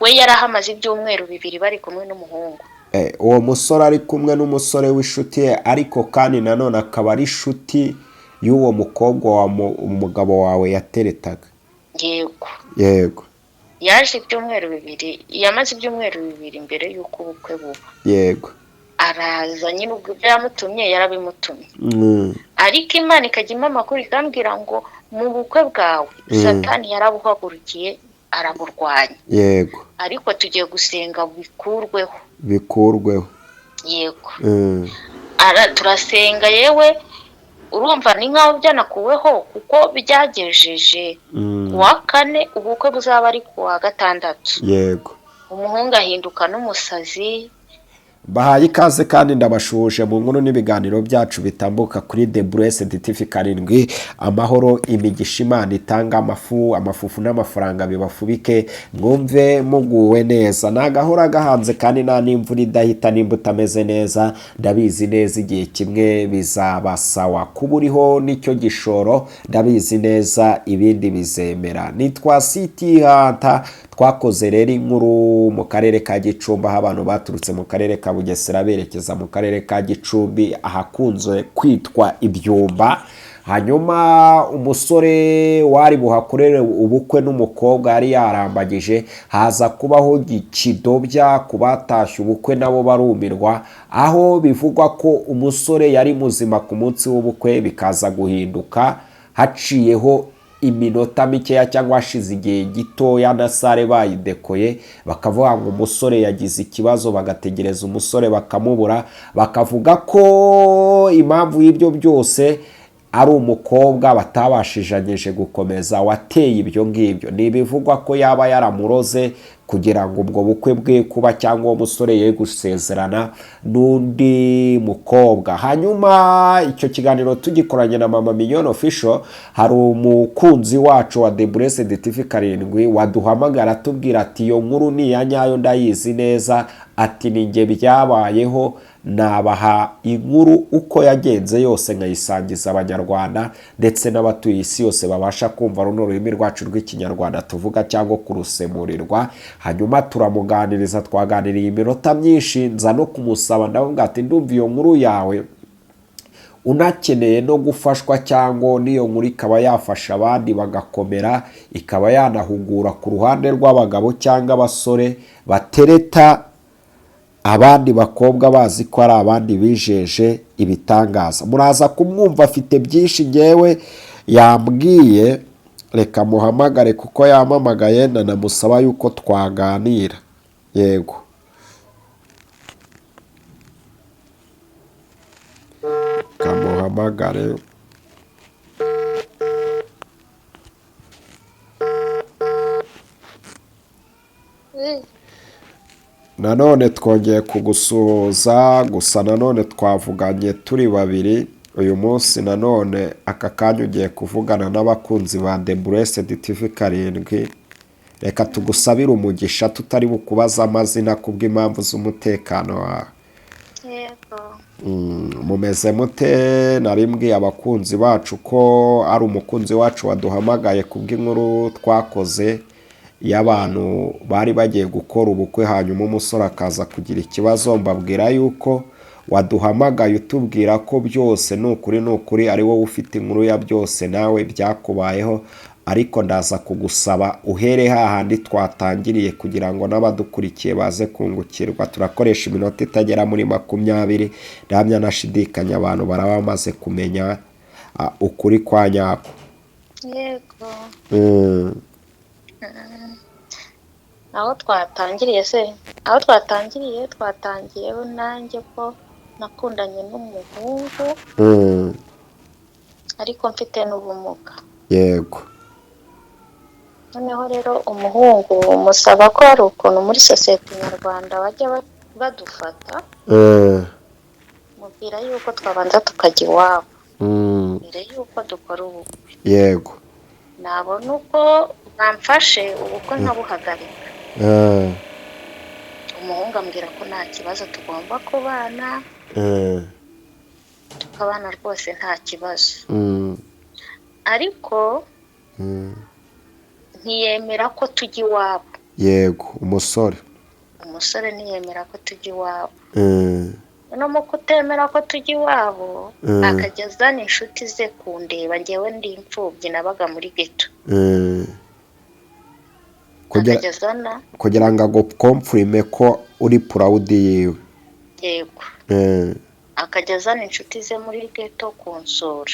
we yarahamaze ibyumweru bibiri bari kumwe n'umuhungu. uwo musore ari kumwe n'umusore w'inshuti ye, ariko kandi nanone akaba ari inshuti y'uwo mukobwa umugabo wawe yateretaga. Yego. Yego. Yaje yamaze ibyumweru bibiri mbere y'uko ubukwe buba. Yego. Araza nyine ubwo ibyo yamutumye yarabimutumye. Ariko Imana ikajya impa amakuru ikambwira ngo mu bukwe bwawe Satani yarabuhagurukiye aramurwanya. Yego. Ariko tugiye gusenga bikurweho. Yego. Turasenga yewe urumva ni nkaho byanakuweho kuko byagejeje kuwa 4 ubukwe buzaba ari kuwa 6. Yego. Umuhungu ahinduka n'umusazi. Bahaye ikaze kandi ndabashuje mu nkuru n'ibiganiro byacu bitambuka kuri The Blessed TV 7. Amahoro, imigisha Imana itanga, amafufu n'amafaranga bibafubike, mwumve muguwe neza. Nagahora gahanze kandi nta n'imvura idahita nimba utameze neza. Ndabizi neza igihe kimwe bizaba sawa. Kuba uriho nicyo gishoro, ndabizi neza ibindi bizemera. Nitwa City Hunter. Twakoze rero inkuru mu karere ka Gicumbi, aho abantu baturutse mu karere ka Bugesera berekeza mu karere ka Gicumbi ahakunze kwitwa Ibyumba. Hanyuma umusore wari buhakorere ubukwe n'umukobwa yari yarambagije, haza kubaho ikidobya kubatashye ubukwe nabo barumirwa, aho bivugwa ko umusore yari muzima ku munsi w'ubukwe bikaza guhinduka haciyeho iminota mikeya cyangwa hashize igihe gitoya na sare bayidekoye, bakavuga ngo umusore yagize ikibazo, bagategereza umusore bakamubura, bakavuga ko impamvu y'ibyo byose ari umukobwa batabashijanyije gukomeza wateye ibyo ngibyo. Ni bivugwa ko yaba yaramuroze kugira ngo ubwo bukwe bwe kuba cyangwa uwo musore ye gusezerana n'undi mukobwa. Hanyuma icyo kiganiro tugikoranye na Mama Mignone Official, hari umukunzi wacu wa The Blessed TV 7 waduhamagara atubwira ati iyo nkuru ni ya nyayo ndayizi neza, ati ninjye byabayeho, nabaha inkuru uko yagenze yose nkayisangiza abanyarwanda ndetse n'abatuye isi yose babasha kumva runo rurimi rwacu rw'ikinyarwanda tuvuga cyangwa kurusemurirwa. Hanyuma turamuganiriza, twaganiriye iminota myinshi, nza no kumusaba ndavuga ati ndumva iyo nkuru yawe unakeneye no gufashwa cyangwa n'iyo nkuru ikaba yafasha abandi bagakomera, ikaba yanahugura ku ruhande rw'abagabo cyangwa abasore batereta abandi bakobwa bazi ko ari abandi bijeje ibitangaza. Muraza kumwumva, afite byinshi ngewe yambwiye. Reka muhamagare kuko yamamagaye, nanamusaba yuko twaganira. Yego. Kamuhamagare. Nanone twongeye kugusuhuza, gusa nanone twavuganye turi babiri uyu munsi. Nanone aka kanya ugiye kuvugana n'abakunzi ba The Blessed TV 7. Reka tugusabire umugisha tutari bukubaza amazina kubw'impamvu z'umutekano wawe. Yego. Mumeze mute? Narimbwiye abakunzi bacu ko ari umukunzi wacu waduhamagaye kubw'inkuru twakoze y'abantu bari bagiye gukora ubukwe, hanyuma umusore akaza kugira ikibazo. Mbabwira yuko waduhamagaye utubwira ko byose ni ukuri ari wowe ufite inkuru ya byose, nawe byakubayeho. Ariko ndaza kugusaba uhere hahandi twatangiriye kugira ngo n'abadukurikiye baze kungukirwa. Turakoresha iminota itagera muri 20. Ndamya nashidikanya abantu baraba bamaze kumenya ukuri kwa nyako. Yego. Aho twatangiyeho nanjye ko nakundanye n'umuhungu ariko mfite n'ubumuga. Yego. Noneho rero umuhungu musaba ko hari ukuntu muri sosiyete nyarwanda bajya badufata, mubwira yuko twabanza tukajya iwabo mbere yuko dukora ubukwe. Yego. Nabona uko bamfashe ubukwe nkabuhagarika. Umuhungu ambwira ko nta kibazo, tugomba kubana, tukabana rwose nta kibazo. Ariko ntiyemera ko tujya iwabo. yego umusore ntiyemera ko tujya iwabo. no mu kutemera ko tujya iwabo akajya azana inshuti ze kundeba, ngewe ndi imfubyi nabaga muri geto, kugira ngo agukomfurime ko uri purawudi yiwe. yego akajya azana inshuti ze muri geto kunsura,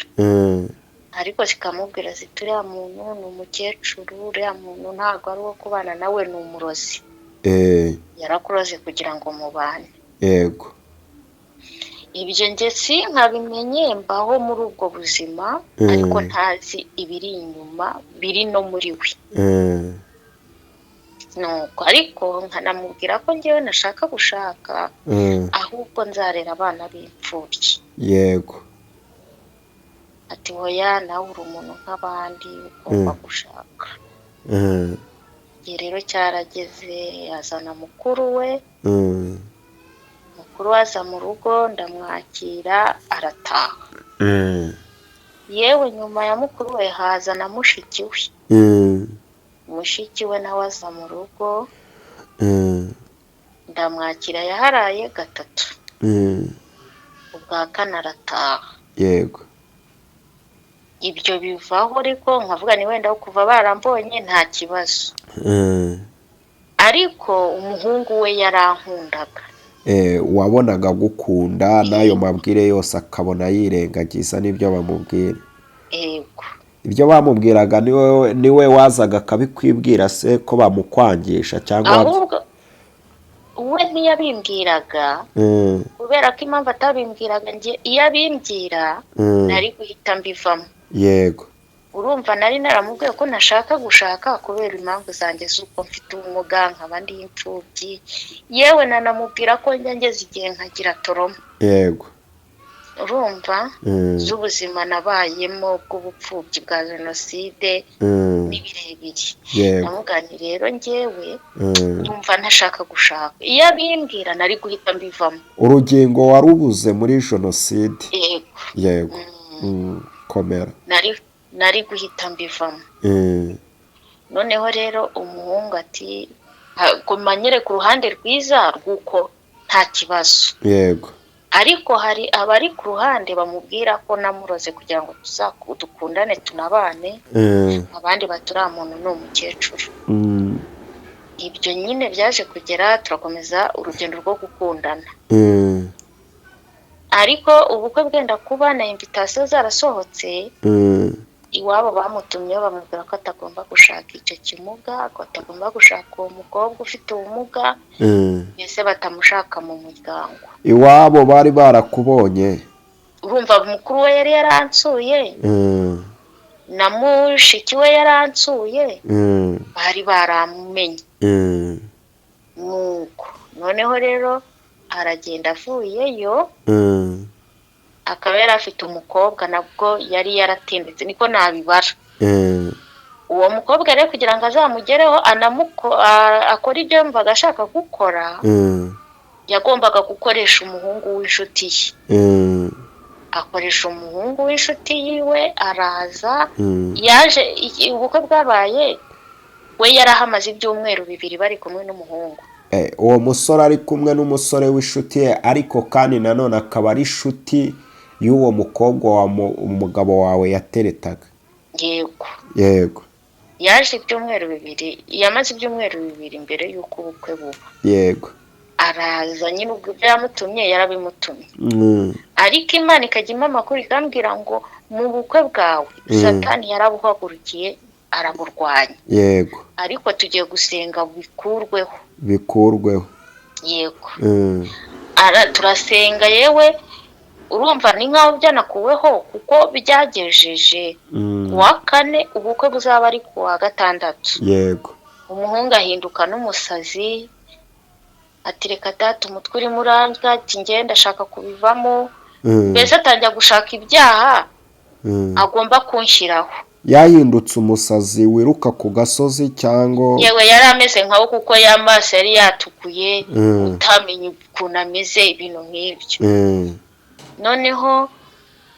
ariko zikamubwira ziti uriya muntu ni umukecuru, uriya muntu ntabwo ari uwo kubana nawe, ni umurozi, yarakuroze kugira ngo mubane. yego ibyo njye si nkabimenye mbaho muri ubwo buzima, ariko ntazi ibiri inyuma biri no muri we. nuko ariko nkanamubwira ko ngewe nashaka gushaka, ahubwo nzarera abana b'imfubyi. yego ati hoya nawe uri umuntu nk'abandi ugomba gushaka. igihe rero cyarageze yazana mukuru we, mukuru we aza mu rugo ndamwakira arataha. yewe nyuma ya mukuru we hazana mushiki we, mushiki we nawe aza mu rugo ndamwakira, yaharaye gatatu, ubwa kane arataha. yego ibyo bivaho, ariko nkavuga ni wenda kuva barambonye nta kibazo. ariko umuhungu we yarankundaga, wabonaga gukunda n'ayo mabwire yose akabona yirengagiza n'ibyo bamubwira. yego ibyo bamubwiraga niwe wazaga akabikwibwira se ko bamukwangisha cyangwa ahubwo we ntiyabimbwiraga, kubera ko impamvu atabimbwiraga, njye iyo abimbwira nari guhita mbivamo. yego urumva nari naramubwiye ko nashaka gushaka kubera impamvu zanjye z'uko mfite ubumuga nkaba ndi imfubyi, yewe nanamubwira ko njya ngeze igihe nkagira toroma. yego urumva z'ubuzima nabayemo bw'ubupfubyi bwa jenoside ni birebire. namugani rero ngewe numva ntashaka gushaka, iyo abimbwira nari guhita mbivamo. urugingo warubuze muri jenoside. yego komera. nari guhita mbivamo. noneho rero umuhungu ati kumanyere ku ruhande rwiza rw'uko nta kibazo. yego ariko hari abari ku ruhande bamubwira ko namuroze kugira ngo dukundane tunabane, abandi baturiya muntu ni umukecuru. ibyo nyine byaje kugera turakomeza urugendo rwo gukundana. ariko ubukwe bwenda kuba na invitasiyo zarasohotse, iwabo bamutumyeho bamubwira ko atagomba gushaka icyo kimuga, ko atagomba gushaka uwo mukobwa ufite ubumuga, mbese batamushaka mu muryango. iwabo bari barakubonye? urumva mukuru we yari yaransuye, na mushiki we yaransuye, bari baramumenye. nuko noneho rero aragenda avuyeyo, akaba yari afite umukobwa nabwo yari yaratendetse, niko nabibara. uwo mukobwa rero kugira ngo azamugereho akora ibyo yumvaga ashaka gukora, yagombaga gukoresha umuhungu w'inshuti ye. akoresha umuhungu w'inshuti yiwe, araza, yaje ubukwe bwabaye, we yarahamaze ibyumweru 2 bari kumwe n'umuhungu. uwo musore ari kumwe n'umusore w'inshuti ye, ariko kandi nanone akaba ari inshuti y'uwo mukobwa umugabo wawe yateretaga. yego yego yaje ibyumweru 2, yamaze ibyumweru 2 mbere y'uko ubukwe buba. yego araza nyine, ubwo ibyo yamutumye yarabimutumye. ariko Imana ikajya impa amakuru ikambwira ngo mu bukwe bwawe Satani yarabuhagurukiye araburwanya. yego ariko tugiye gusenga bikurweho. yego turasenga, yewe urumva ni nkaho byanakuweho kuko byagejeje kuwa 4, ubukwe buzaba ari kuwa 6. yego umuhungu ahinduka n'umusazi, ati reka data umutwe uri murandwa, ati ngenda ndashaka kubivamo. mbese atangira gushaka ibyaha agomba kunshyiraho. yahindutse umusazi wiruka ku gasozi cyangwa? yewe yari ameze nkaho, kuko y'amaso yari yatukuye, utamenye ukuntu ameze, ibintu nk'ibyo. noneho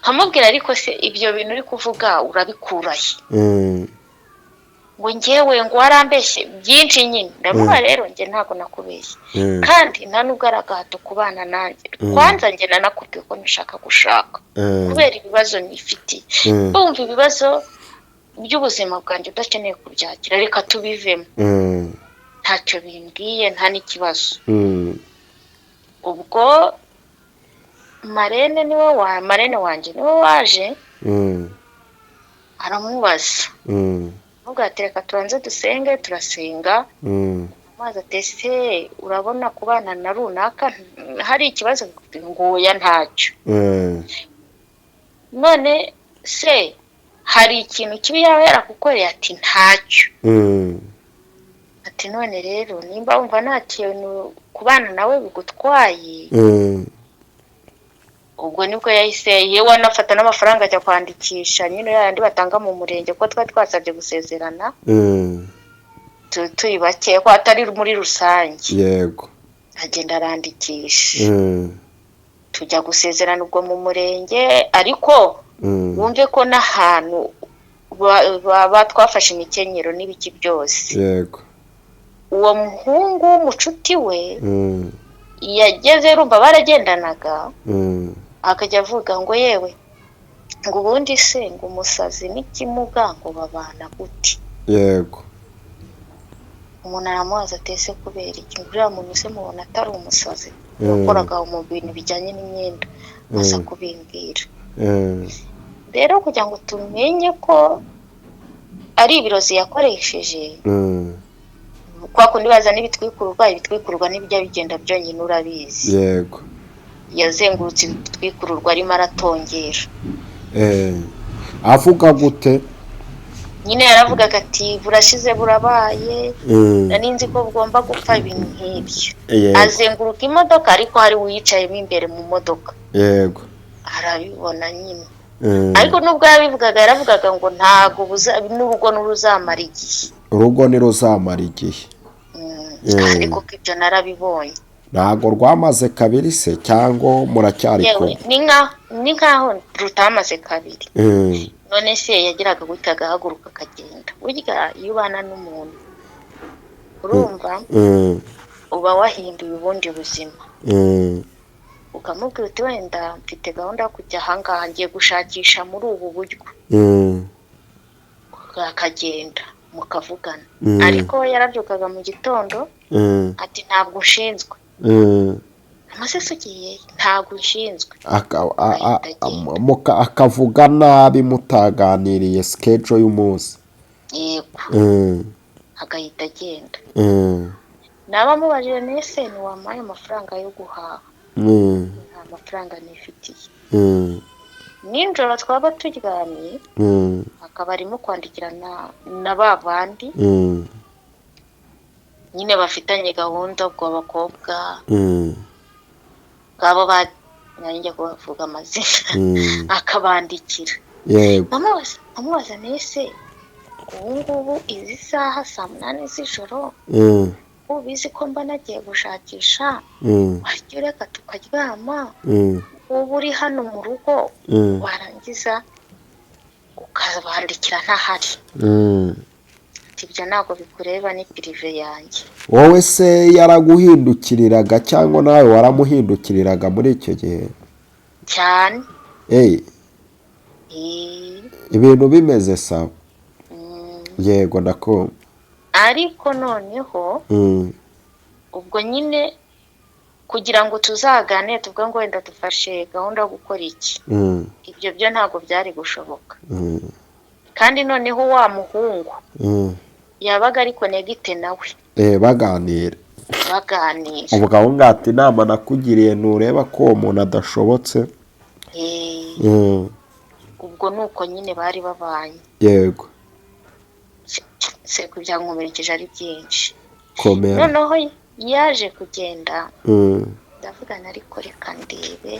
nkamubwira, ariko se ibyo bintu uri kuvuga urabikurahe? ngo ngewe ngo warambeshye byinshi nyine ndamuha rero njye ntabwo nakubeshye kandi nta nubwo ari agahato ku bana nanjye kwanza njye nanakubwiye ko nashaka gushaka kubera ibibazo nifitiye bumva ibibazo by'ubuzima bwanjye udakeneye kubyakira reka tubivemo ntacyo bimbwiye nta n'ikibazo ubwo marene wanjye niwe waje aramubaza nubwo reka tubanze dusenge turasenga amazi atese urabona ku bana na runaka hari ikibazo ngo ya ntacyo none se hari ikintu kibi yaba yarakukoreye ati ntacyo ati none rero nimba wumva nta kintu ku bana nawe bigutwaye ubwo nibwo yahise yewe anafata n'amafaranga ajya kwandikisha nyine yandi batanga mu murenge ko twari twasabye gusezerana turi bake ko atari muri rusange yego agenda arandikisha tujya gusezerana ubwo mu murenge ariko wumve ko n'ahantu twafashe imikenyero n'ibiki byose yego uwo muhungu w'umucuti we yageze rumva baragendanaga akajya avuga ngo yewe ngo ubundi se ngo umusazi n'ikimuga ngo babana gute yego umuntu aramubaza atese kubera iki uriya muntu se mubona atari umusazi yakoraga mu bintu bijyanye n'imyenda aza kubimbwira rero kugira ngo tumenye ko ari ibirozi yakoresheje kwa kundi bazana ibitwikururwa n'ibijya bigenda byonyine urabizi yego yazengurutse ibitwikururwa arimo aratongera avuga gute nyine yaravugaga ati burashize burabaye nari nzi ko bugomba gupfa ibintu nk'ibyo azenguruka imodoka ariko hari uwiyicayemo imbere mu modoka yego arabibona nyine ariko nubwo yabivugaga yaravugaga ngo ntago n'urugo nuruzamara igihe urugo ntiruzamara igihe kandi koko ibyo narabibonye ntago rwamaze kabiri se cyangwa muracyari kumwe ni nkaho rutamaze kabiri none se yagiraga gutya agahaguruka akagenda burya iyo ubana n'umuntu urumva uba wahinduye ubundi buzima ukamubwira uti wenda mfite gahunda yo kujya ahangaha ngiye gushakisha muri ubu buryo akagenda mukavugana ariko we yarabyukaga mu gitondo ati ntabwo ushinzwe amasese ugiye ntabwo ushinzwe akavuga nabi mutaganiriye sikejo y'umunsi yego agahita agenda naba mubajije nese ntiwampaye amafaranga yo guhaha nta mafaranga nifitiye ninjoro twaba turyamye akaba arimo kwandikirana na ba bandi nyine bafitanye gahunda ubwo abakobwa bwabo nanjye kubavuga amazina akabandikira amubaza nese ubu ngubu izi saha saa 8 z'ijoro ubizi ko mba nagiye gushakisha wajya ureka tukaryama ubu uri hano mu rugo warangiza ukabandikira ntahari ibyo ntabwo bikureba ni pirive yanjye wowe se yaraguhindukiriraga cyangwa nawe waramuhindukiriraga muri icyo gihe cyane ibintu bimeze sawa yego ndako ariko noneho ubwo nyine kugira ngo tuzagane tuvuge ngo wenda dufashe gahunda yo gukora iki ibyo byo ntabwo byari gushoboka kandi noneho wa muhungu yabaga ariko negite nawe baganira ubwo aho ngati inama nakugiriye ntureba ko uwo muntu adashobotse ubwo nuko nyine bari babanye yego se kugira ngo nkomerekeje ari byinshi komera noneho yaje kugenda ndavugana ariko reka ndebe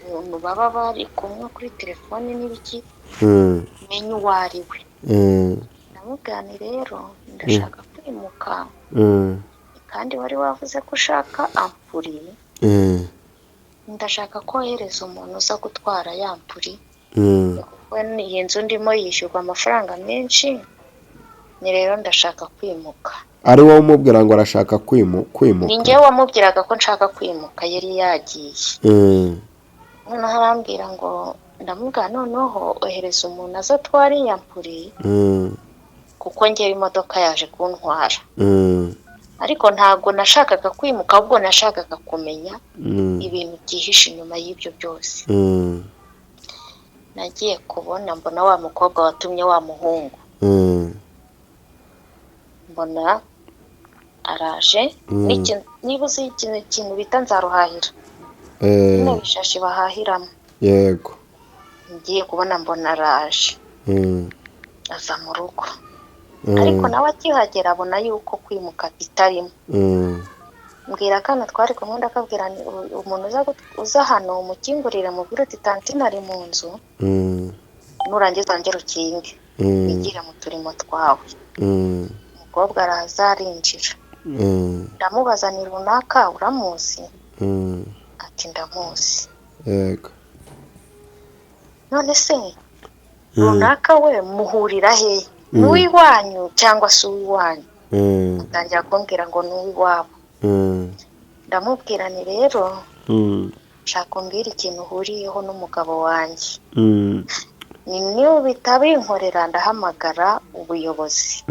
umuntu baba bari kumwe kuri telefone n'ibiki menye uwo ari we ndamubwira rero ndashaka kwimuka kandi wari wavuze ko ushaka ampuri ndashaka kohereza umuntu uza gutwara ya mpuri iyi nzu ndimo yishyurwa amafaranga menshi ni rero ndashaka kwimuka. Ari wowe umubwira ngo arashaka kwimuka? Ni njyewe wamubwiraga ko nshaka kwimuka, yari yagiye. Noneho arambwira ngo, ndamubwira noneho ohereza umuntu aza atwara iyambure, kuko ngewe imodoka yaje kuntwara. Ariko ntabwo nashakaga kwimuka, ahubwo nashakaga kumenya ibintu byihishe inyuma y'ibyo byose. Nagiye kubona mbona wa mukobwa watumye wa muhungu, mbona araje. Niba uzi ikintu bita nzaruhahira, bino bishashi bahahiramo. Yego. Ngiye kubona mbona araje, aza mu rugo. Ariko nawe akihagera abona yuko kwimuka bitarimo. Mbwira akana twari kumwe, ndakabwira umuntu uza hano umukingurire, mubwire uti tantine ari mu nzu, nurangiza wongere ukinge wigire mu turimo twawe. Umukobwa araza arinjira, ndamubaza ni runaka uramuzi? Ati ndamuzi. Yego. None se runaka we muhurira he? N'uwiwanyu cyangwa se uwiwanyu? Atangira kumbwira ngo n'uwiwabo. Ndamubwira ni rero nshaka umbwira ikintu uhuriyeho n'umugabo wanjye. Niyo bitabinkorera ndahamagara ubuyobozi.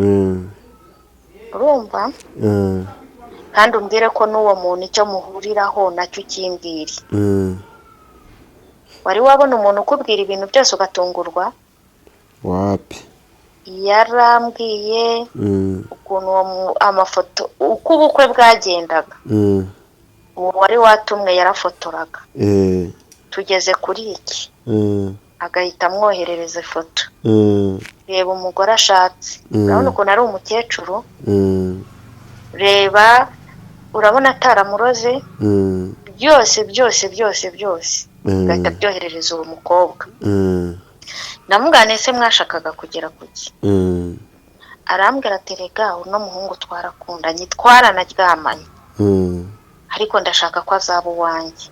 Urumva? Kandi umbwire ko n'uwo muntu icyo muhuriraho nacyo ukimbwire. Wari wabona umuntu ukubwira ibintu byose ugatungurwa? Wapi? Yarambwiye ukuntu amafoto uko ubukwe bwagendaga. Uwo wari watumwe yarafotoraga. Tugeze kuri iki, agahita amwoherereza ifoto. Reba umugore ashatse, urabona ukuntu ari umukecuru. Reba, urabona ataramuroze. byose agahita byoherereza uwo mukobwa. Namugane se mwashakaga kugera kuki? Arambwira ati rega uno muhungu twarakundanye, twaranaryamanye, ariko ndashaka ko azaba uwanjye.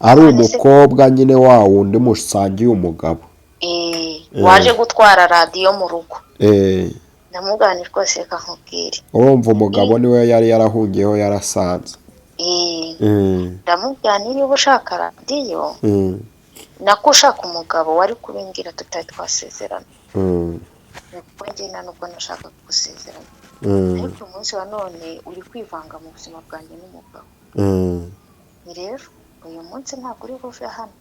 Ari umukobwa nyine wa wundi musangiye umugabo. Waje gutwara radiyo mu rugo. Namugane rwose reka nkubwire. Urumva umugabo niwe yari yarahungiyeho yarasanze. Ndamubwira niba ushaka radiyo, nako ushaka umugabo wari kubimbwira tutari twasezerana. Kuko njye nta nubwo nashaka gusezerana. Ariko umunsi wa none uri kwivanga mu buzima bwanjye n'umugabo. Ni rero uyu munsi ntabwo uri buve hano.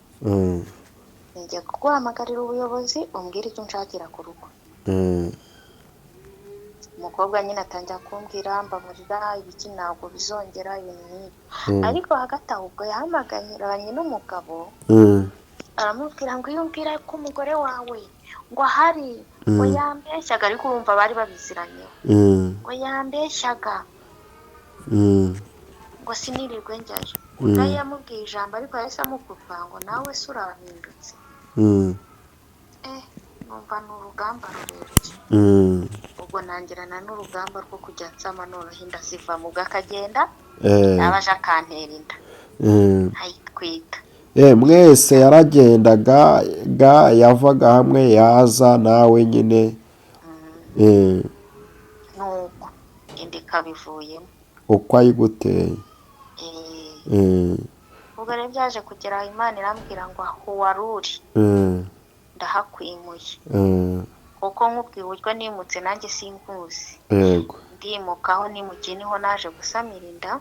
Ngiye kuguhamagarira ubuyobozi umbwire icyo nshakira ku rugo. Umukobwa nyine atangira kumbwira mbabarira ibiki ntabwo bizongera ibintu nk'ibi. Ariko hagati aho ubwo yahamaganye n'umugabo, aramubwira ngo iyo umbwira ko umugore wawe ngo ahari, ngo yambeshyaga. Ariko urumva bari babiziranyeho, ngo yambeshyaga, ngo sinirirwe njyayo. Ubwo yamubwiye ijambo ariko yahise amukupa ngo nawe se urahindutse. Numva ni urugamba rurerure. Ubwo nangirana n'urugamba rwo kujya nsama noneho inda zivamo, ubwo akagenda yabaje akantera inda ayitwita. Mwese yaragendaga yavaga hamwe yaza nawe nyine. Nuko indi ikabivuyemo uko ayiguteye. ubwo rero byaje kugera Imana irambwira ngo aho wari uri ndahakwimuye. Kuko nk'ubwiye uburyo nimutse nanjye sinkuzi. Ndimuka aho nimukiye niho naje gusamira inda.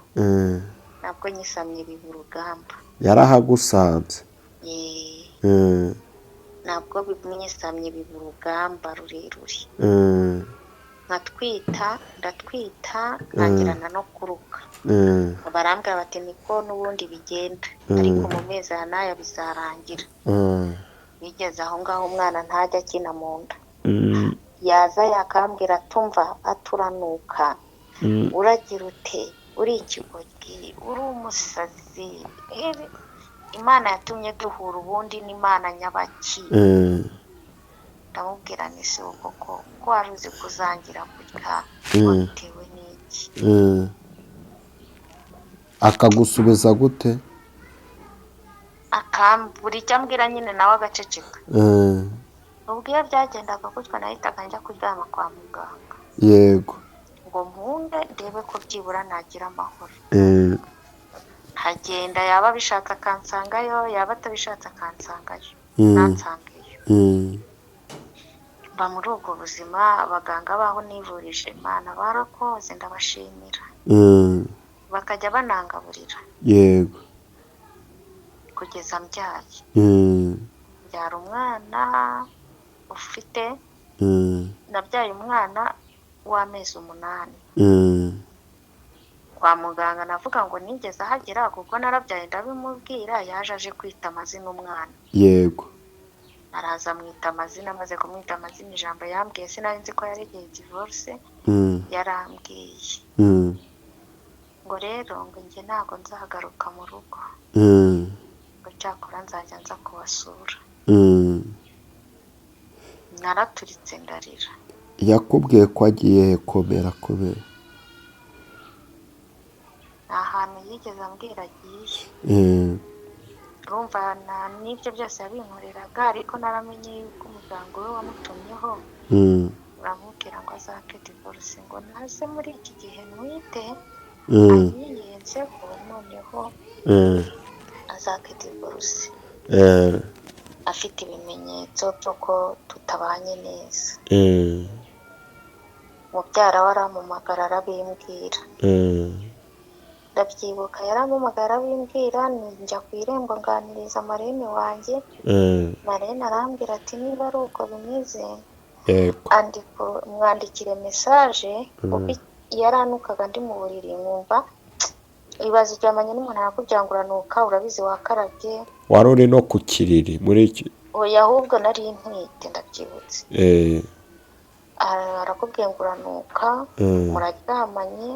Nabwo nyisamye biba urugamba. Yarahagusanze. Nabwo nyisamye biba urugamba rurerure. ndatwita nkangirana no kuruka. Barambwira bati niko n'ubundi bigenda, ariko mu mezi aya n'aya bizarangira. Bigeze aho ngaho umwana ntajya akina mu nda. Yaza yakambwira tumva aturanuka, uragira ute, uri ikigoryi, uri umusazi. Imana yatumye duhura ubundi n'Imana nyabaki. Ndamubwira ni se uko ko wari uzi kuzangira gutya bitewe n'iki. Akagusubiza gute? Buri icyo ambwira nyine nawe agaceceka. ubwo iyo byagendaga gutyo nahitaga njya kuryama kwa muganga yego ngo mpunde ndebe ko byibura nagira amahoro. Hagenda yaba abishaka akansangayo, yaba atabishatse akansangayo, nansangeyo. Mba muri ubwo buzima. Abaganga baho nivurije Imana barakoze, ndabashimira. Bakajya banangaburira yego kugeza mbyaye. Mbyara umwana ufite, nabyaye umwana w'amezi 8. Kwa muganga navuga ngo nigeze ahagera kuko narabyaye ndabimubwira, yaje aje kwita amazina umwana. yego Araza amwita amazina, amaze kumwita amazina ijambo yambwiye sinari nzi ko yaregeye divorce. Yarambwiye ngo rero ngo njye ntago nzagaruka mu rugo, ngo cyakora nzajya nza kubasura. Naraturitse ndarira. yakubwiye ko agiye komera kubera nta hantu yigeze ambwira agiye. Urumva n'ibyo byose yabinkoreraga, ariko naramenye yuko umuryango we wamutumyeho uramubwira ngo azake divorce, ngo naze muri iki gihe ntwite ayiyenzeho, noneho azake divorce afite ibimenyetso by'uko tutabanye neza. Mubyara we arampamagara arabimbwira. Ndabyibuka yarampamagara arabimbwira, njya ku irembo nganiriza marene wanjye. Marene arambwira ati niba ari uko bimeze mwandikire message, kuko yaranukaga ndi mu buriri nkumva ibibazo byamanye n'umuntu arakubwira ngo uranuka, urabizi wakarabye. wari uri no ku kiriri muri iki? Oya, ahubwo nari ntwite ndabyibutse. Arakubwiye ngo uranuka, muraryamanye,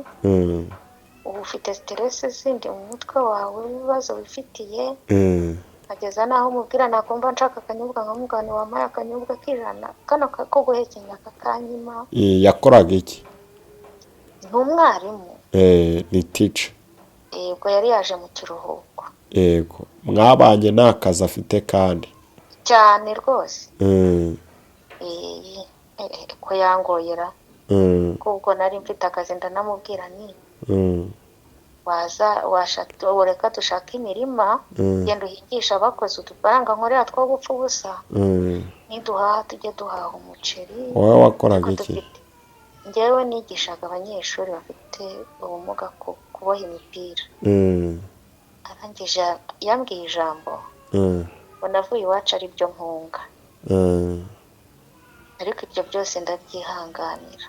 ubu ufite stress zindi mu mutwe wawe, ibibazo wifitiye. Ageza naho umubwira nakumva nshaka akanyobwa nkamugani wamaye akanyobwa k'ijana, kano ko guhekenya akakanyima. yakoraga iki? N'umwarimu. ni teacher. Ubwo yari yaje mu kiruhuko. yego mwabanye nta kazi afite kandi cyane rwose. Ko yangoyera kubwo nari mfite akazi, ndanamubwira ni reka dushaka imirima, genda uhigisha abakozi udufaranga nkorera two gupfa ubusa, niduhaha tujye duhaha umuceri. wowe wakoraga iki? Njyewe nigishaga abanyeshuri bafite ubumuga kuboha imipira. Arangije yambwiye ijambo ngo navuye iwacu ari byo mpunga, ariko ibyo byose ndabyihanganira.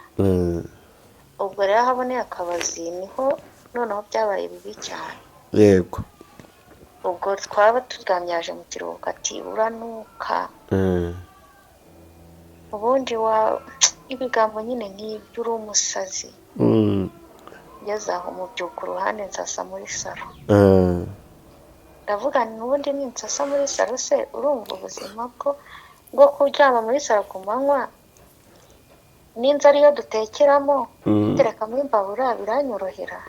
Ubwo rero haboneye akabazi, niho noneho byabaye bibi cyane. yego ubwo twaba turyamyaje mu kiruhuko ati uranuka. Ubundi ibigambo nyine nk'ibyo, uri umusazi. Ngeze aho mubyuka uruhande nsasa muri salo. Ndavuga n'ubundi ninsasa muri salo se urumva ubuzima bwo kuryama muri salo ku manywa n'inzu ariyo dutekeramo, terekamo imbabura biranyorohera.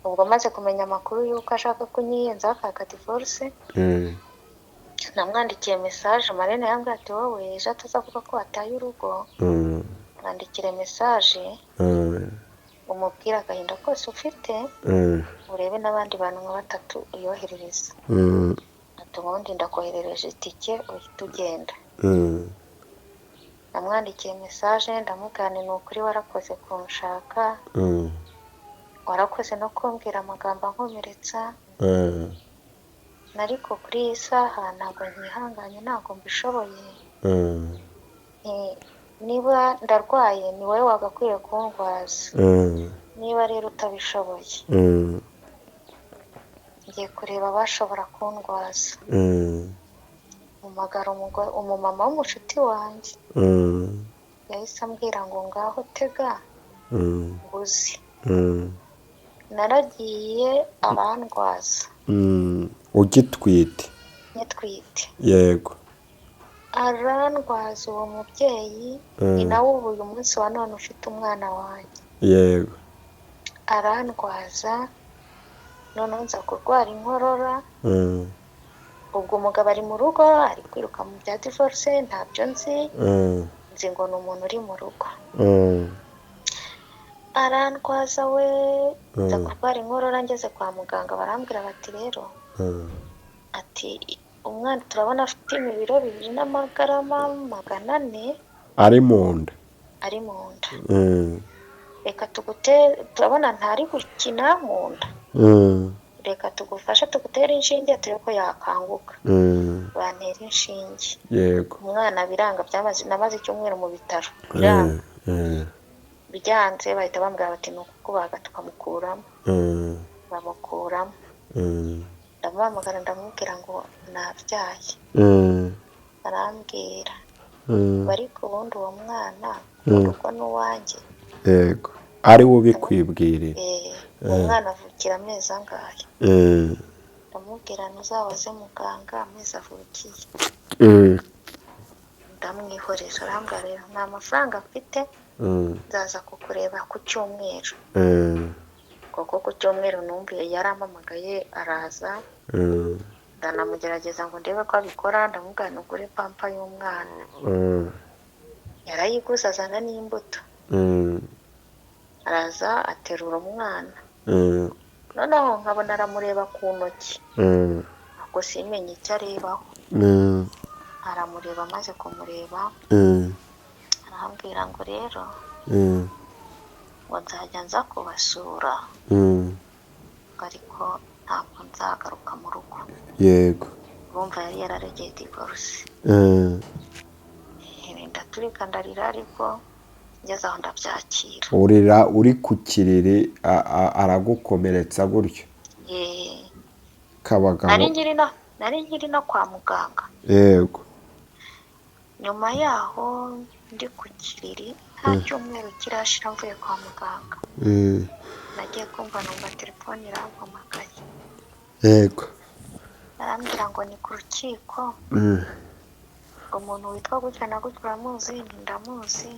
Ubwo maze kumenya amakuru y'uko ashaka kunyiyenza akaka divorce, namwandikiye message. Marene yambwiye ati wowe ejo atazavuga ko wataye urugo, mwandikire message umubwira agahinda kose ufite, urebe n'abandi bantu nka 3 uyoherereza. Ati ubundi ndakoherereje itike uhita ugenda. Namwandikiye message ndamubwira ni ukuri warakoze kunshaka, warakoze no kumbwira amagambo ankomeretsa, ariko kuri iyi saha ntabwo nkihanganye, ntabwo mbishoboye. Niba ndarwaye ni wowe wagakwiye kundwaza, niba rero utabishoboye ngiye kureba abashobora kundwaza. Umugara umumama w'umucuti wanjye yahise ambwira ngo ngaho tega nguzi. Naragiye arandwaza. ugitwite? nyitwite. yego arandwaza uwo mubyeyi, ni nawe ubu uyu munsi wa none ufite umwana wanjye. yego arandwaza, noneho nza kurwara inkorora. ubwo umugabo ari mu rugo ari kwiruka mu bya divorce ntabyo nzi ngo ni umuntu uri mu rugo. Arandwaza we nza kurwara inkorora, ngeze kwa muganga barambwira bati rero ati umwana turabona afite ibiro 2.4 ari mu nda reka turabona ntari gukina mu nda, reka tugufashe tugutere inshinge turebe ko yakanguka. Bantera inshinge, yego, umwana biranga, namaze icyumweru mu bitaro byanze, bahita bambwira bati ni ukukubaga tukamukuramo. Bamukuramo, ndamuhamagara ndamubwira ngo nabyaye. Arambwira ariko ubundi uwo mwana urugo n'uwanjye. Yego, ari we ubikwibwirira. Uwo mwana avukira amezi angahe? Ndamubwira ntuzabaze muganga amezi avukiye. Ndamwihoreza, arambwira rero nta mafaranga afite, nzaza kukureba ku cyumweru. Kuko ku cyumweru numviye yarampamagaye araza, ndanamugerageza ngo ndebe ko abikora. ndamubwira nugure pampa y'umwana. Yarayiguze azana n'imbuto. Araza aterura umwana, noneho nkabona aramureba ku ntoki, ubwo simenye icyo arebaho. Aramureba, amaze kumureba arambwira ngo rero ngo nzajya nza kubasura, ariko ntabwo nzagaruka mu rugo. Yego, urumva yari yararegeye divorce. Ndaturika ndarira, ariko ngeze aho ndabyakira. urira uri ku kiriri aragukomeretsa gutyo. Kabagabo nari nkiri no kwa muganga. Yego, nyuma yaho ndi ku kiriri nta cyumweru kirashira mvuye kwa muganga, nagiye kumva numva telefone irampamagaye. yego, arambwira ngo ni ku rukiko, ngo umuntu witwa gutya na gutya uramuzi? Ndamuzi.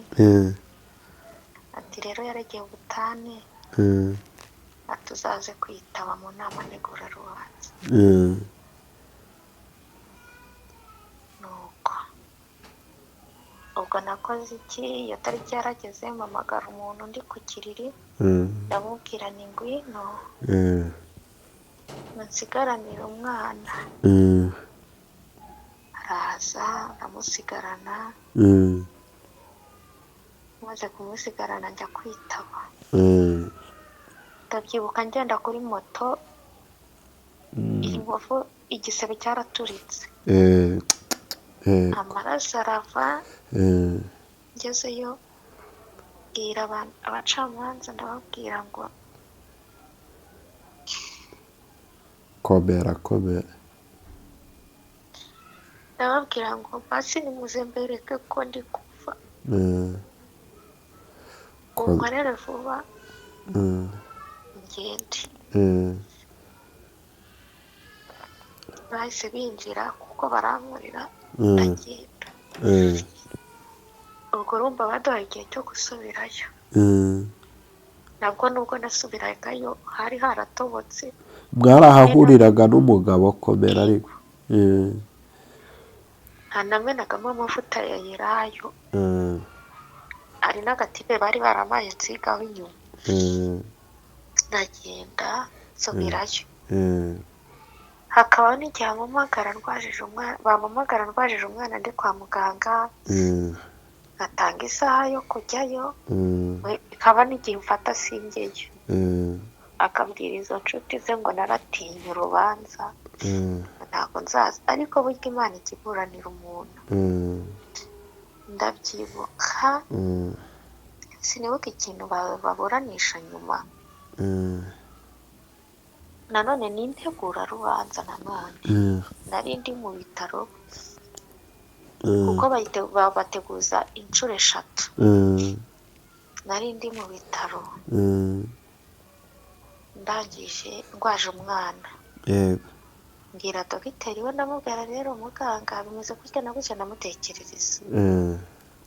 Ati rero yaregeye ubutane, atuzaze kwitaba mu nama ntegurarubanza. Nuko ubwo nakoze iki? Iyo tariki yarageze, mpamagara umuntu ndi ku kiriri, ndamubwira ni ngwino nsigaranira umwana. Araza ndamusigarana, maze kumusigarana njya kwitaba. Ndabyibuka ngenda kuri moto, inkovu igisebe cyaraturitse, amaraso arava. Ngezeyo bwira abacamanza, ndababwira ngo komera. ndababwira ngo basi nimuze mbereke ko ndi kuva, unkorere vuba ngende. Bahise binjira kuko barankorera, ndagenda. Ubwo urumva baduhaye igihe cyo gusubirayo. Nabwo nubwo nasubiragayo hari haratobotse. Mwarahahuriraga n'umugabo komera ariko? Namenagamo amavuta ya Elayo, hari n'agatibe bari baramaye nsigaho inyuma. Ndagenda nsubirayo. Hakaba n'igihe bampamagara ndwajije umwana ndi kwa muganga, ngatanga isaha yo kujyayo, bikaba n'igihe mfata singeyo. Akabwira izo nshuti ze ngo naratinye urubanza, ntabwo nzaza. Ariko burya Imana ikiburanira umuntu. Ndabyibuka, sinibuka ikintu baburanisha nyuma. Nanone ni integurarubanza. Nanone nari ndi mu bitaro, kuko bateguza inshuro 3. Nari ndi mu bitaro ndangije ndwaje umwana. Mbwira dogiteri we, ndamubwira rero muganga bimeze gutya na gutya, ndamutekerereza.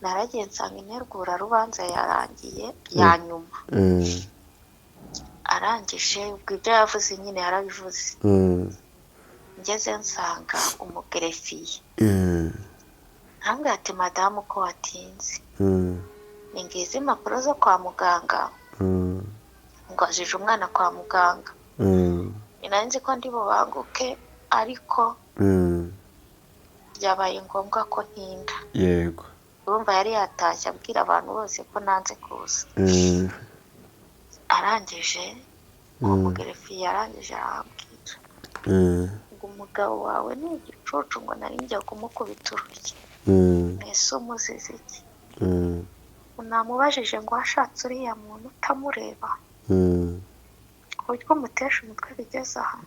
Naragiye nsanga integurarubanza yarangiye ya nyuma. Arangije ubwo ibyo yavuze nyine yarabivuze. ngeze nsanga umugerefiye ntabwo ati madamu ko watinze ni ngizi impapuro zo kwa muganga ngo ajije umwana kwa muganga nzi ko ndi bubanguke ariko byabaye ngombwa ko ntinda. Yego. Urumva yari yatashye abwira abantu bose ko nanze kuza. Arangije umugerefiye yarangije arambwira ngo umugabo wawe ni igicucu ngo nari njya kumukubita urushyi. Mbese umuzize iki? Namubajije ngo washatse uriya muntu utamureba ku buryo umutesha umutwe bigeze aha.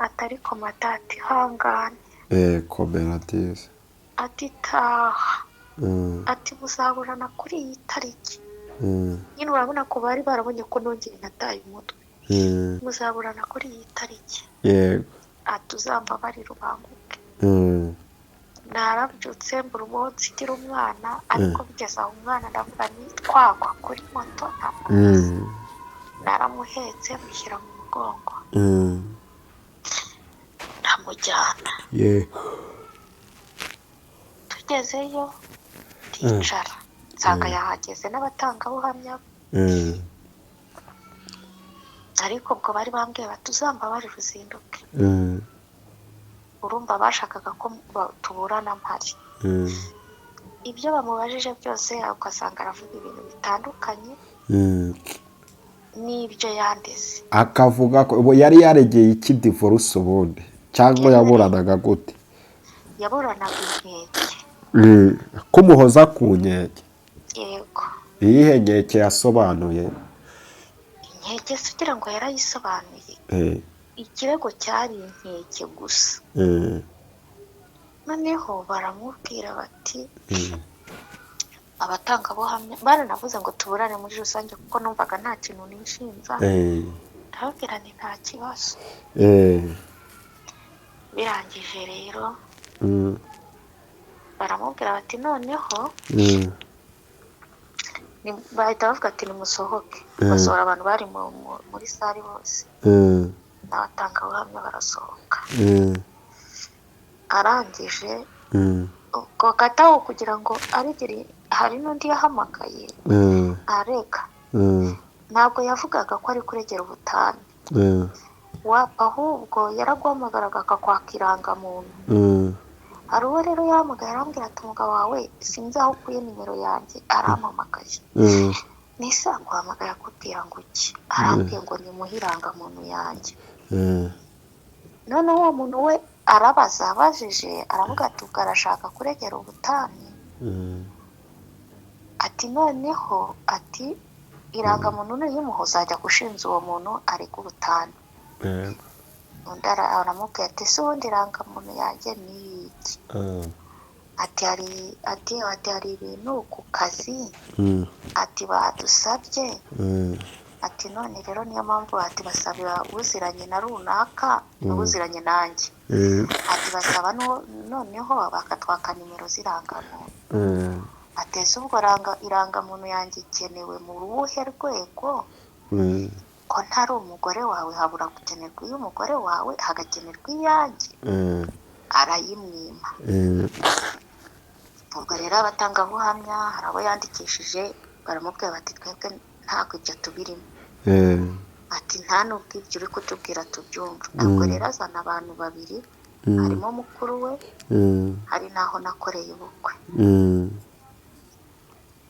Atari komatati hangane koperative ati taha ati muzaburana kuri iyi tariki. Nyine urabona ko bari barabonye ko nongeye nataye umutwe. Muzaburana kuri iyi tariki. Yego. Ati uzambabarira ubanguke. Narabyutse mbura umunsi ngira umwana ariko bigeze aho umwana ndavuga ni twagwa kuri moto naramuhetse mushyira mu mugongo ndamujyana. Yego. Tugezeyo ndicara nsanga yahageze n'abatangabuhamya ariko ubwo bari bambwiye bati uzambabarira uzinduke. Urumva bashakaga ko tuburana mpari. Ibyo bamubajije byose ugasanga aravuga ibintu bitandukanye n'ibyo yandeze. Akavuga ko yari yaregeye iki divorce ubundi cyangwa yaburanaga gute? Yaburanaga inkeke. Kumuhoza ku nkeke. Yego. Iyihe nkeke yasobanuye? Inkeke se ugira ngo yarayisobanuye. Ikirego cyari inkeke gusa. Noneho baramubwira bati abatangabuhamya baranavuze ngo tuburane muri rusange kuko numvaga nta kintu nishinja. Ndababwira nti nta kibazo. Birangije rero baramubwira bati noneho bahita bavuga ati nimusohoke. Basohora abantu bari muri sare bose n'abatangabuhamya barasohoka. Arangije ubwo kataho kugira ngo arigire hari n'undi yahamagaye arega ntabwo yavugaga ko ari kuregera ubutane ahubwo yaraguhamagaraga akakwaka irangamuntu. Hari uwo rero yahamagaye arambwira ati umugabo wawe sinzi aho ukuye nimero yanjye arampamagaye. Nise aguhamagaye akubwira ngo iki? Arambwiye ngo nimuhe irangamuntu yanjye. Noneho uwo muntu we arabaza abajije aravuga ati ubwo arashaka kuregera ubutane. Ati noneho ati irangamuntu niyimuha uzajya gushinja uwo muntu arega ubutane. Undi aramubwira ati se ubundi irangamuntu yanjye ni iki? Ati hari ibintu ku kazi ati badusabye ati none rero niyo mpamvu ati basabira uziranye na runaka n'uziranye nanjye. Ati basaba noneho bakatwaka nimero z'irangamuntu. Ati ese ubwo irangamuntu yanjye ikenewe mu ruhe rwego ko ntari umugore wawe habura gukenerwa iy'umugore wawe hagakenerwa iyanjye? Arayimwima. Ubwo rero abatangabuhamya hari abo yandikishije baramubwira bati twebwe ntabwo ibyo tubirimo. Ati nta n'ubwo ibyo uri kutubwira tubyumva. Ubwo rero azana abantu babiri harimo mukuru we hari n'aho nakoreye ubukwe.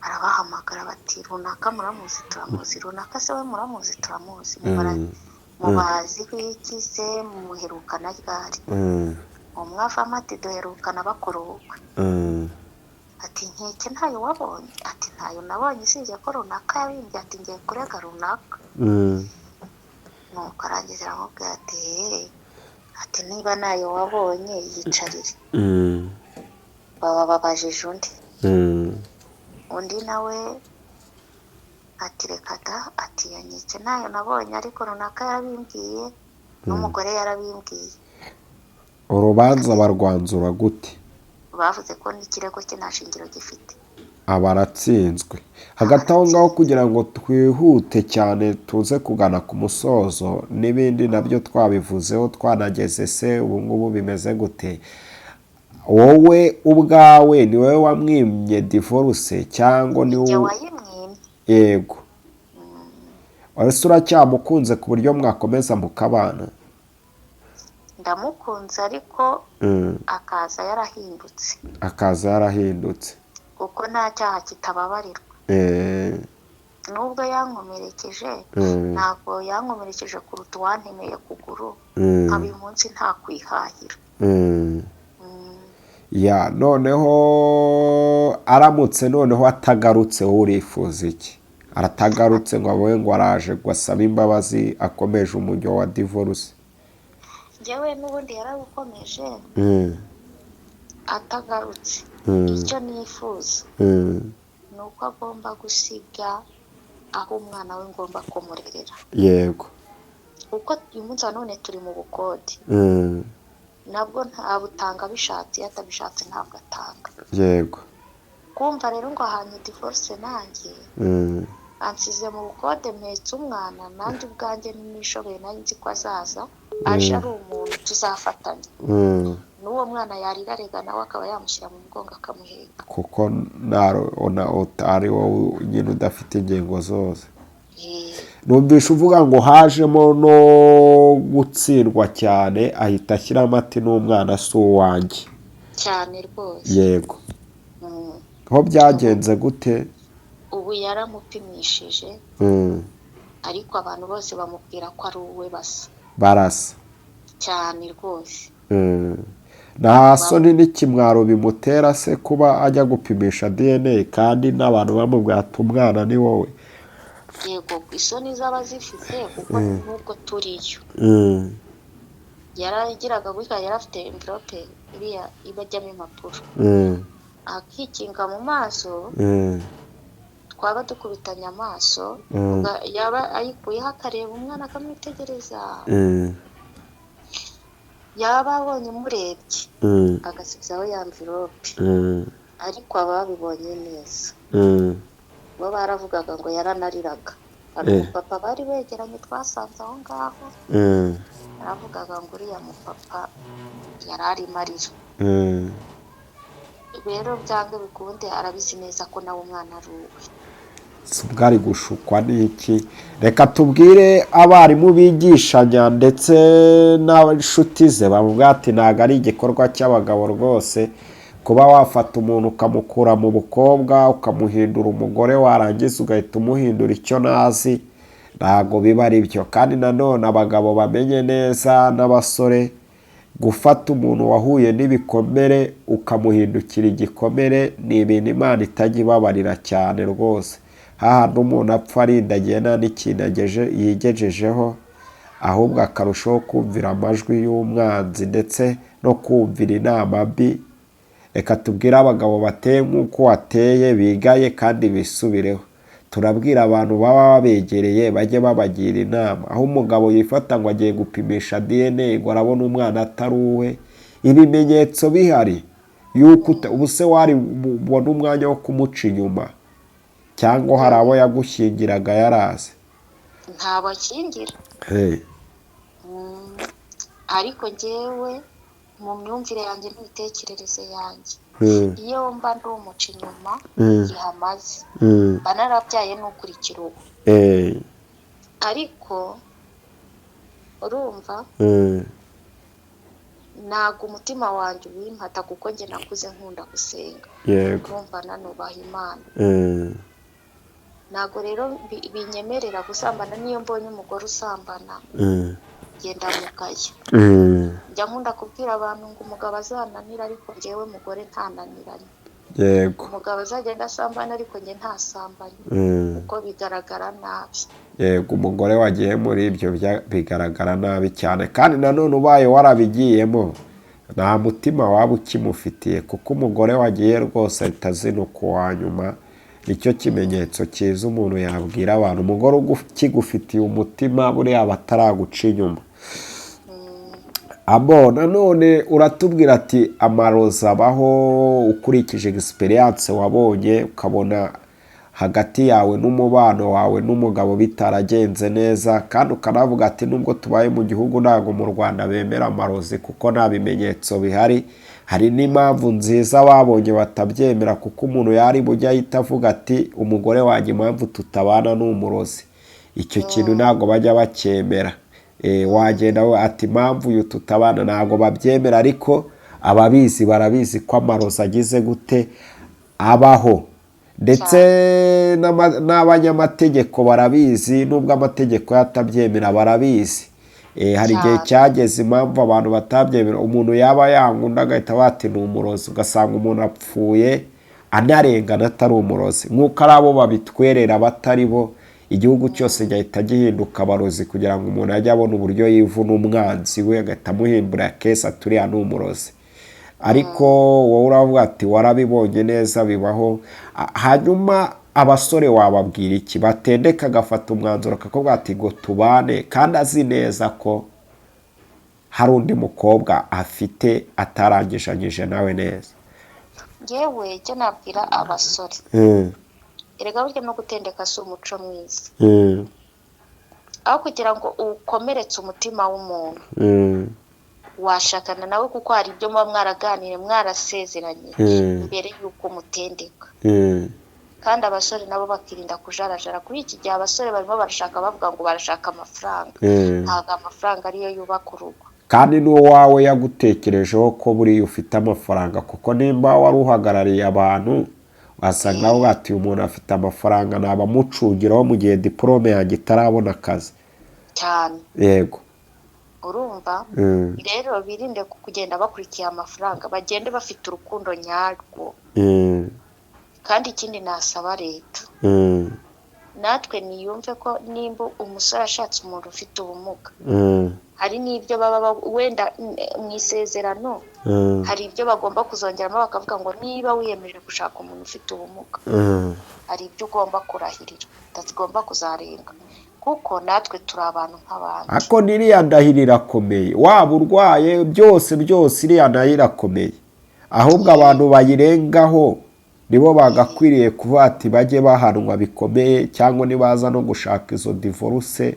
Arabahamagara bati runaka muramuzi turamuzi, runaka se we muramuzi turamuzi, mubazi w'iki se muherukana ryari? Umwe avamo ati duherukana bakora ubukwe. Ati nkeke ntayo wabonye? Ati ntayo nabonye usibye ko runaka yabimbye ati ngiye kurega runaka. Nuko arangiza aramubwira ati niba nayo wabonye yicarire. Baba babajije undi. Undi nawe ati reka da ati iyo nkeke nayo nabonye ariko runaka yarabimbwiye n'umugore yarabimbwiye. Urubanza barwanzura gute? Bavuze ko n'ikirego cye nta shingiro gifite. aba aratsinzwe. Hagati aho ngaho kugira ngo twihute cyane tuze kugana ku musozo n'ibindi nabyo twabivuzeho twanageze se ubu ngubu bimeze gute, wowe ubwawe ni wowe wamwimye divorce cyangwa ni njye wayimwimye? yego. Ese uracyamukunze ku buryo mwakomeza mukabana? Ndamukunze ariko akaza yarahindutse. Akaza yarahindutse kuko nta cyaha kitababarirwa. Nubwo yankomerekeje ntabwo yankomerekeje kuruta uwantemeye kuguru nkaba uyu munsi nta kwihahira. ya noneho aramutse noneho atagarutse wowe urifuza iki? Aratagarutse ngo abe ngo araje gusaba imbabazi akomeje umujyo wa divorce? Njyewe n'ubundi yarabukomeje atagarutse. Icyo nifuza ni uko agomba gusiga aho umwana we ngomba kumurerera. Yego. kuko uyu munsi none turi mu bukode nabwo ntabutanga bishatse, iyo atabishatse ntabwo atanga. Yego. Kumva rero ngo ahanye divorce nanjye ansize mu bukode mpetse umwana, nanjye ubwanjye nishoboye nari nzi ko azaza aje ari umuntu tuzafatanya. N'uwo mwana yarira rega nawe akaba yamushyira mu mugongo akamuheka, kuko na utari wowe nyine udafite ingingo zose. Numvisha uvuga ngo hajemo no gutsindwa cyane ahita ashyiramo ati n'umwana si uwanjye cyane rwose. Yego. Aho byagenze gute? Ubu yaramupimishije ariko abantu bose bamubwira ko ari uwe basa. Barasa cyane rwose. Nta soni n'ikimwaro bimutera se kuba ajya gupimisha DNA kandi n'abantu bamubwira ati umwana ni wowe? Yego, isoni zaba zifite kuko nubwo turiyo. Yaragiraga gutya, yari afite envelope iriya ibajyamo impapuro akikinga mu maso, twaba dukubitanya amaso, yaba ayikuyeho akareba umwana akamwitegereza, yaba abonye murebye agasigaho ya envelope, ariko ababibonye neza bo baravugaga ngo yaranariraga. Hari umupapa bari begeranye twasanze aho ngaho, baravugaga ngo uriya mupapa yari arimo arira. Rero byange bikunde arabizi neza ko nawe umwana ari uwe. Bwari gushukwa n'iki? Reka tubwire abarimu bigishanya ndetse n'abashuti ze bavuga ati ntago ari igikorwa cy'abagabo rwose kuba wafata umuntu ukamukura mu bukobwa ukamuhindura umugore warangiza ugahita umuhindura icyo nazi, ntago biba ari byo. Kandi nanone abagabo bamenye neza n'abasore, gufata umuntu wahuye n'ibikomere ukamuhindukira igikomere ni ibintu Imana itajya ibabarira cyane rwose. Hahandi umuntu apfa arindagiye nta n'ikintu yigejejeho, ahubwo akarushaho kumvira amajwi y'umwanzi ndetse no kumvira inama mbi. Reka tubwire abagabo bateye nk'uko wateye, bigaye kandi bisubireho. Turabwira abantu baba babegereye bajye babagira inama. Aho umugabo yifata ngo agiye gupimisha DNA ngo arabona umwana atari uwe, ibimenyetso bihari yuko ubuse wari ubona umwanya wo kumuca inyuma, cyangwa hari abo yagushyingiraga yaraze? Ntabakingira. Ariko njyewe mu myumvire yanjye n'imitekerereze yanjye, iyo mba ndi umuca inyuma gihamaze mba narabyaye n'ukurikira ubu. Ariko urumva ntabwo umutima wanjye ubimpata kuko njye nakuze nkunda gusenga, urumva nanubaha Imana. Ntabwo rero binyemerera gusambana. Niyo mbonye umugore usambana genda mukaya. Njya nkunda kubwira abantu ngo umugabo azananira ariko njyewe mugore ntananiranye. Yego. Umugabo azagenda asambana ariko njye ntasambanye kuko bigaragara nabi. Yego, umugore wagiye muri ibyo bigaragara nabi cyane. Kandi nanone ubaye warabigiyemo nta mutima waba ukimufitiye, kuko umugore wagiye rwose ahita azinuka uwa nyuma. Nicyo kimenyetso cyiza umuntu yabwira abantu. Umugore ukigufitiye umutima buriya aba ataraguca inyuma. abo nanone uratubwira ati amarozi abaho ukurikije experience wabonye ukabona hagati yawe n'umubano wawe n'umugabo bitaragenze neza, kandi ukanavuga ati nubwo tubaye mu gihugu ntago mu Rwanda bemera amarozi kuko nta bimenyetso bihari. Hari n'impamvu nziza babonye batabyemera, kuko umuntu yari bujya ahita avuga ati umugore wanjye impamvu tutabana ni umurozi. Icyo kintu ntago bajya bacyemera. Wagenda we ati impamvu uyu tutabana ntago babyemera, ariko ababizi barabizi ko amarozi agize gute abaho, ndetse n'abanyamategeko barabizi, nubwo amategeko yatabyemera barabizi. Hari igihe cyageze impamvu abantu batabyemera, umuntu yaba yangunda agahita bati ni umurozi, ugasanga umuntu apfuye anarengana atari umurozi, nk'uko ari abo babitwerera batari bo. Igihugu cyose gihita gihinduka abarozi kugira ngo umuntu ajye abona uburyo yivuna umwanzi we, agahita amuhimbura kesi aturiya ni umurozi. Ariko wowe uravuga ati warabibonye neza bibaho. Hanyuma abasore wababwira iki batendeka agafata umwanzuro akavuga ati ngo tubane, kandi azi neza ko hari undi mukobwa afite atarangishanyije nawe neza? Yewe icyo nabwira abasore, erega burya no gutendeka si umuco mwiza. Aho kugira ngo ukomeretse umutima w'umuntu, washakana nawe kuko hari ibyo muba mwaraganire mwarasezeranye mbere y'uko mutendeka. Kandi abasore nabo bakirinda kujarajara. Kuri iki gihe abasore barimo barashaka bavuga ngo barashaka amafaranga. Ntabwo amafaranga ariyo yubaka urugo. Kandi n'uwo wawe yagutekerejeho ko buriya ufite amafaranga, kuko nimba wari uhagarariye abantu wasanga nawe ati uyu muntu afite amafaranga, nabamucungiraho mu gihe diplome yanjye itarabona akazi cyane. Yego. Urumva? Rero birinde kugenda bakurikiye amafaranga, bagende bafite urukundo nyarwo. Kandi ikindi nasaba leta, natwe niyumve ko nimba umusore ashatse umuntu ufite ubumuga, hari n'ibyo baba wenda mu isezerano, hari ibyo bagomba kuzongeramo bakavuga ngo niba wiyemeje gushaka umuntu ufite ubumuga, hari ibyo ugomba kurahirira utagomba kuzarenga, kuko natwe turi abantu nk'abandi. Ako niriya ndahiro irakomeye, waba urwaye byose iriya ndahiro irakomeye. Ahubwo abantu bayirengaho nibo bagakwiriye kuvuga ati bajye bahanwa bikomeye, cyangwa nibaza no gushaka izo divorce.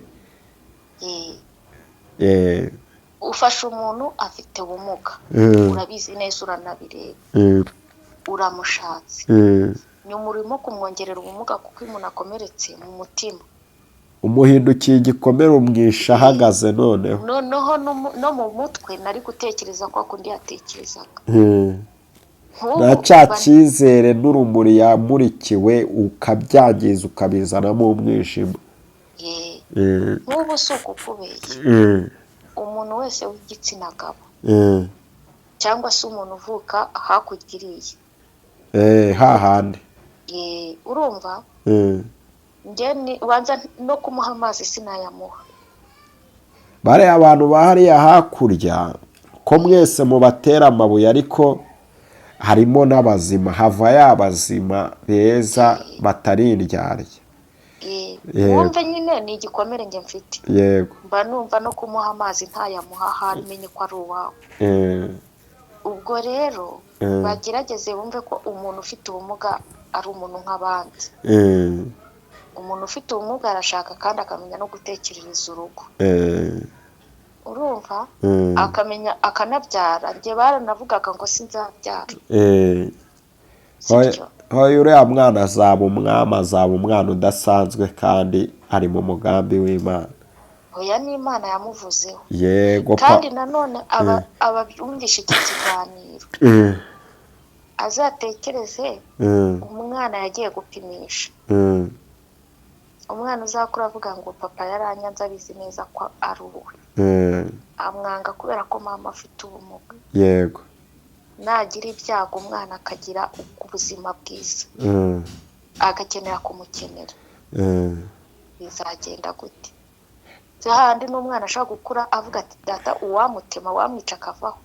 Ufasha umuntu afite ubumuga, urabizi neza, uranabireba, uramushatse, nyuma urimo kumwongerera ubumuga kuko iyo umuntu akomeretse mu mutima umuhindukiye igikomere umwisha ahagaze. Noneho no mu mutwe nari gutekereza ko akundi yatekerezaga. Na cya cyizere n'urumuri yamurikiwe ukabyangiza ukabizanamo umwijima. Nk'ubu si ukukubeshya, umuntu wese w'igitsina gabo cyangwa se umuntu uvuka hakugiriye hahandi, urumva, njye ubanza no kumuha amazi sinayamuha. bariya abantu bahariya hakurya ko mwese mubatera amabuye, ariko harimo n'abazima, hava y'abazima beza batari indyarya. Wumve nyine ni igikomere njye mfite. Yego. Mba numva no kumuha amazi ntayamuha hamenye ko ari uwawe. Ubwo rero bagerageze bumve ko umuntu ufite ubumuga ari umuntu nk'abandi. Umuntu ufite ubumuga arashaka kandi akamenya no gutekerereza urugo. Urumva? Akamenya akanabyara. Njye baranavugaga ngo sinzabyara. Hoya uriya mwana azaba umwami, azaba umwana udasanzwe kandi ari mu mugambi w'Imana. Hoya ni Imana yamuvuzeho. Yego. Kandi nanone ababyumvisha iki kiganiro, azatekereze umwana yagiye gupimisha. Umwana uzakura avuga ngo papa yaranyanze abizi neza ko ari uwe. Amwanga kubera ko mama afite ubumuga. Yego. Nagira ibyago umwana akagira ubuzima bwiza, agakenera kumukenera, bizagenda gute? Hahandi n'umwana ashaka gukura avuga ati data uwamutema wamwica akavaho.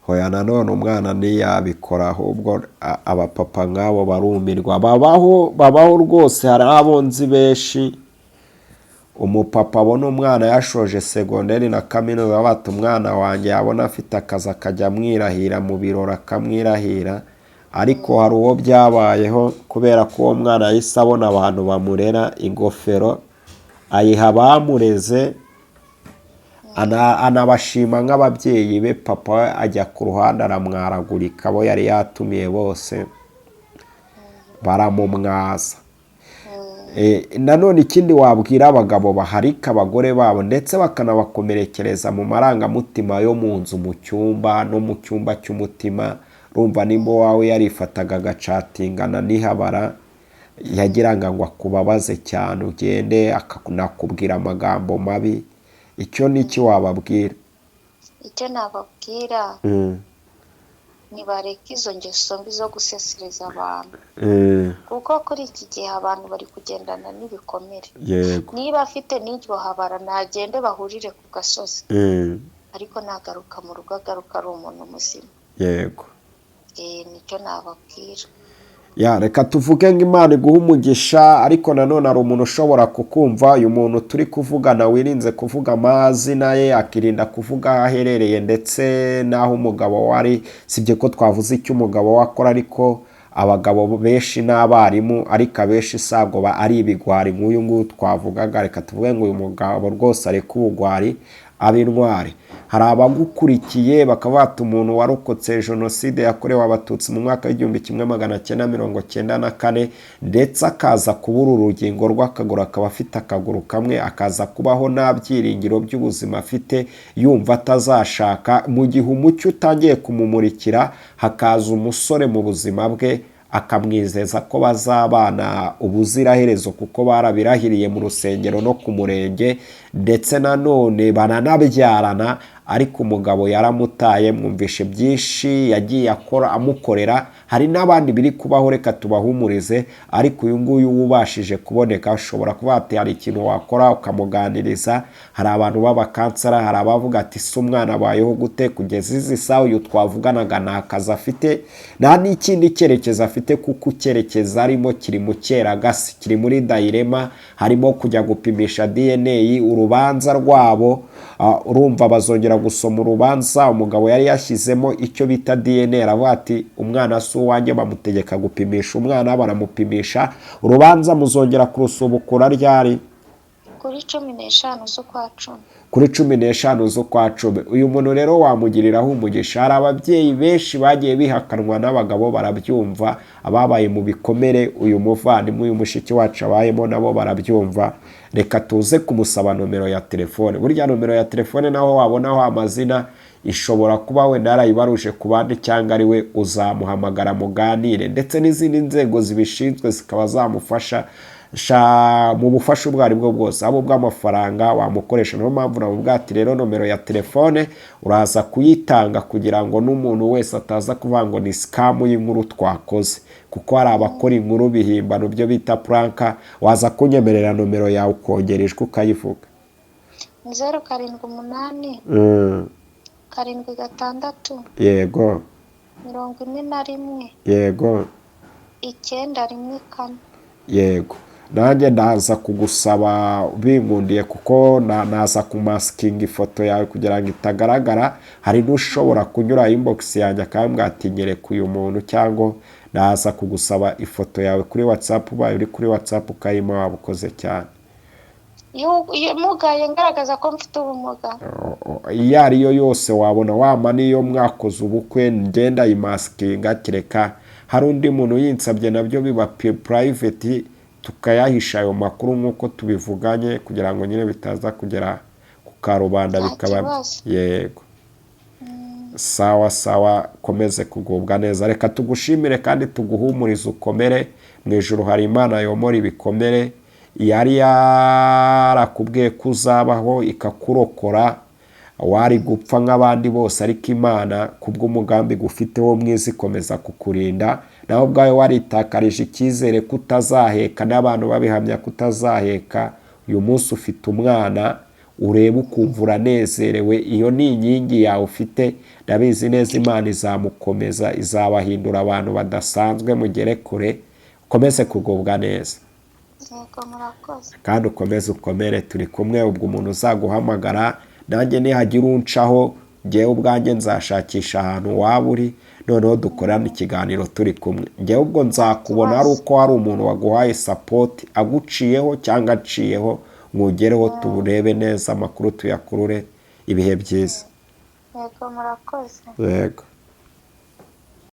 Hoya nanone umwana ntiyabikora, ahubwo abapapa nk'abo barumirwa. Babaho rwose. Hari abonzi benshi umupapa abona umwana yashoje segonderi na kaminuza, bata umwana wanjye yabona afite akazi akajya amwirahira mu birori akamwirahira, ariko hari uwo byabayeho kubera ko uwo mwana yahise abona abantu bamurera, ingofero ayiha abamureze, anabashima nk'ababyeyi be. Papa we ajya ku ruhande aramwaragurika, abo yari yatumiye bose baramumwaza. Nanone ikindi wabwira abagabo baharika abagore babo ndetse bakanabakomerekereza mu marangamutima yo mu nzu, mu cyumba no mu cyumba cy'umutima, rumva nimba wawe yarifataga agacatingana n'ihabara, yagiraga ngo akubabaze cyane, ugende akanakubwira amagambo mabi, icyo ni iki wababwira? Icyo nababwira nibareke izo ngeso mbi zo gusesereza abantu, kuko kuri iki gihe abantu bari kugendana n'ibikomere. Niba afite n'iryo habara nagende bahurire ku gasozi, ariko nagaruka mu rugo agaruka ari umuntu muzima. Yego, nicyo nababwira. Reka tuvuge ngo Imana iguha umugisha, ariko nanone hari umuntu ushobora kukumva. Uyu muntu turi kuvugana wirinze kuvuga amazina ye, akirinda kuvuga aho aherereye ndetse n'aho umugabo wari, sibye ko twavuze icyo umugabo we akora, ariko abagabo benshi n'abarimu, ariko abenshi isago ari ibigwari nk'uyu nguyu twavugaga. Reka tuvuge ngo uyu mugabo rwose areka ubugwari abe intwari. Hari abagukurikiye bakaba bata umuntu warokotse jenoside yakorewe abatutsi mu mwaka w'1994 ndetse akaza kubura urugingo rw'akaguru, akaba afite akaguru kamwe, akaza kubaho nta byiringiro by'ubuzima afite, yumva atazashaka. Mu gihe umucyo utangiye kumumurikira, hakaza umusore mu buzima bwe akamwizeza ko bazabana ubuziraherezo kuko barabirahiriye mu rusengero no ku murenge, ndetse nanone bananabyarana, ariko umugabo yaramutaye. Mwumvishe byinshi yagiye akora amukorera, hari n'abandi biri kubaho, reka tubahumurize. Ariko uyu nguyu ubashije kuboneka ashobora kuba ati hari ikintu wakora ukamuganiriza. Hari abantu b'abakansara, hari abavuga ati se umwana abayeho gute kugeza izi saha, uyu twavuganaga nta kazi afite nta n'ikindi cyerekezo afite, kuko icyerekezo arimo kiri mu cyeragasi, kiri muri dayirema, harimo kujya gupimisha DNA. Urubanza rwabo urumva bazongera gusoma urubanza, umugabo yari yashyizemo icyo bita DNA, aravuga ati umwana si uwanjye, bamutegeka gupimisha umwana, baramupimisha. Urubanza muzongera kurusubukura ryari? Kuri 15 z'ukwa 10. Kuri 15 z'ukwa 10. Uyu muntu rero wamugiriraho umugisha. Hari ababyeyi benshi bagiye bihakanwa n'abagabo, barabyumva. Ababaye mu bikomere uyu muvandimwe, uyu mushiki wacu abayemo, nabo barabyumva. Reka tuze kumusaba nomero ya telefone. Burya nomero ya telefone naho wabonaho amazina, ishobora kuba wenda yarayibaruje ku bandi cyangwa ari we uzamuhamagara muganire, ndetse n'izindi nzego zibishinzwe zikaba zamufasha mu bufasha ubwo aribwo bwose, abo bw'amafaranga wamukoresha. Niyo mpamvu navuga ati rero nomero ya telefone uraza kuyitanga kugira ngo n'umuntu wese ataza kuvuga ngo ni scam y'inkuru twakoze, kuko hari abakora inkuru bihimbano byo bita pranka. Waza kunyemerera nomero yawe ukongerejwe ukayivuga? 078 76 yego 41 yego 914 yego. Nanjye ndaza kugusaba bingundiye, kuko naza kumaskinga ifoto yawe kugira ngo itagaragara. Hari n'ushobora kunyura inbox yanjye akambwira ati nyereka uyu muntu, cyangwa naza kugusaba ifoto yawe kuri WhatsApp, ubaye uri kuri WhatsApp ukayima, wabukoze cyane. mugaye ngaragaza ko mfite ubumuga. Iyo ariyo yose wabona, wama niyo mwakoze ubukwe ngenda yimaskinga, kereka hari undi muntu yinsabye, nabyo biba private, tukayahisha ayo makuru nk'uko tubivuganye, kugira ngo nyine bitaza kugera ku karubanda bikaba. Yego, sawa sawa, komeze kugubwa neza. Reka tugushimire kandi tuguhumurize, ukomere. Mu ijuru hari Imana yomora ibikomere, yari yarakubwiye ko uzabaho ikakurokora, wari gupfa nk'abandi bose, ariko Imana kubw'umugambi gufiteho mwiza ikomeza kukurinda. Naho ubwawe waritakarije icyizere ko utazaheka, n'abantu babihamya ko utazaheka. Uyu munsi ufite umwana, ureba ukumva uranezerewe. Iyo ni inkingi yawe ufite, ndabizi neza Imana izamukomeza, izabahindura abantu badasanzwe, mugere kure. Ukomeze kugubwa neza. yego murakoze. kandi ukomeze ukomere, turi kumwe. ubwo umuntu uzaguhamagara nanjye nihagira uncaho njyewe ubwanjye nzashakisha ahantu waba uri, noneho dukorana ikiganiro turi kumwe. njyewe ubwo nzakubona ari uko hari umuntu waguhaye sapoti aguciyeho cyangwa aciyeho, mwugereho turebe neza amakuru tuyakurure. ibihe byiza. Yego murakoze. Yego.